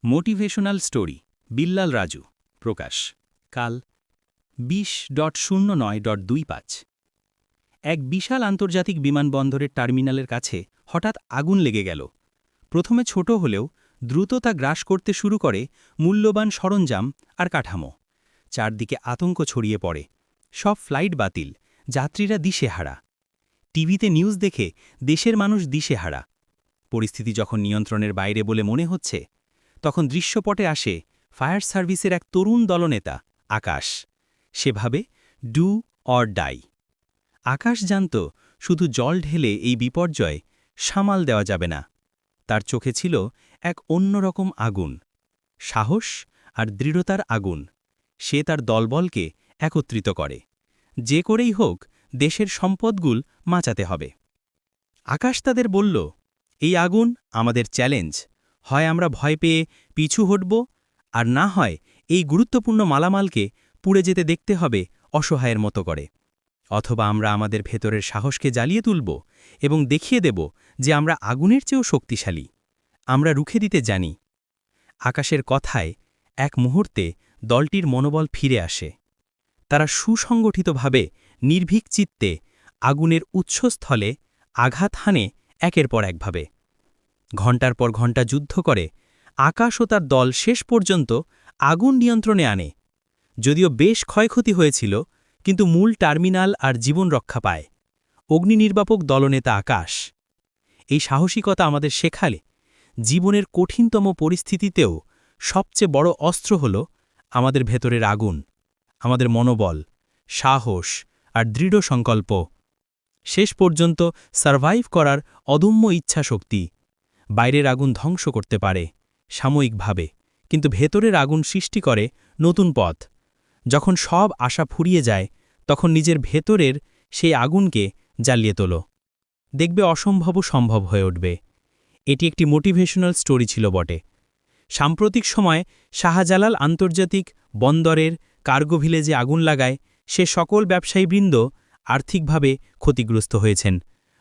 Motivational story Billal Raju প্রকাশ কাল 20.09.25 এক বিশাল আন্তর্জাতিক বিমানবন্দরের টার্মিনালের কাছে হঠাৎ আগুন লেগে গেল। প্রথমে ছোট হলেও দ্রুত তা গ্রাস করতে শুরু করে মূল্যবান সরঞ্জাম আর কাঠামো। চারদিকে আতঙ্ক ছড়িয়ে পড়ে, সব ফ্লাইট বাতিল, যাত্রীরা দিশেহারা। টিভিতে নিউজ দেখে দেশের মানুষ দিশেহারা। পরিস্থিতি যখন নিয়ন্ত্রণের বাইরে বলে মনে হচ্ছে, তখন দৃশ্যপটে আসে ফায়ার সার্ভিসের এক তরুণ দলনেতা আকাশ। সে ভাবে ডু অর ডাই। আকাশ জানত শুধু জল ঢেলে এই বিপর্যয় সামাল দেওয়া যাবে না। তার চোখে ছিল এক অন্যরকম আগুন, সাহস আর দৃঢ়তার আগুন। সে তার দলবলকে একত্রিত করে, যে করেই হোক দেশের সম্পদগুলো বাঁচাতে হবে। আকাশ তাদের বলল, এই আগুন আমাদের চ্যালেঞ্জ। হয় আমরা ভয় পেয়ে পিছু হটব, আর না হয় এই গুরুত্বপূর্ণ মালামালকে পুড়ে যেতে দেখতে হবে অসহায়ের মতো করে। অথবা আমরা আমাদের ভেতরের সাহসকে জ্বালিয়ে তুলব এবং দেখিয়ে দেব যে আমরা আগুনের চেয়েও শক্তিশালী। আমরা রুখে দিতে জানি। আকাশের কথায় এক মুহূর্তে দলটির মনোবল ফিরে আসে। তারা সুসংগঠিতভাবে নির্ভীক চিত্তে আগুনের উৎসস্থলে আঘাত হানে একের পর একভাবে। ঘণ্টার পর ঘণ্টা যুদ্ধ করে আকাশ ও তার দল শেষ পর্যন্ত আগুন নিয়ন্ত্রণে আনে। যদিও বেশ ক্ষয়ক্ষতি হয়েছিল, কিন্তু মূল টার্মিনাল আর জীবন রক্ষা পায় অগ্নিনির্বাপক দলনেতা আকাশ। এই সাহসিকতা আমাদের শেখালে জীবনের কঠিনতম পরিস্থিতিতেও সবচেয়ে বড় অস্ত্র হল আমাদের ভেতরের আগুন, আমাদের মনোবল, সাহস আর দৃঢ় সংকল্প। শেষ পর্যন্ত সারভাইভ করার অদম্য ইচ্ছাশক্তি। বাইরের আগুন ধ্বংস করতে পারে সাময়িকভাবে, কিন্তু ভেতরের আগুন সৃষ্টি করে নতুন পথ। যখন সব আশা ফুরিয়ে যায়, তখন নিজের ভেতরের সেই আগুনকে জ্বালিয়ে তোলো। দেখবে অসম্ভবও সম্ভব হয়ে উঠবে। এটি একটি মোটিভেশনাল স্টোরি ছিল বটে। সাম্প্রতিক সময়ে শাহজালাল আন্তর্জাতিক বন্দরের কার্গো ভিলেজে আগুন লাগায় সে সকল ব্যবসায়ীবৃন্দ আর্থিকভাবে ক্ষতিগ্রস্ত হয়েছেন।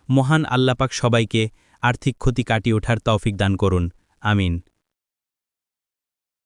মহান আল্লাপাক সবাইকে আর্থিক ক্ষতি কাটিয়ে ওঠার তৌফিক দান করুন, আমিন।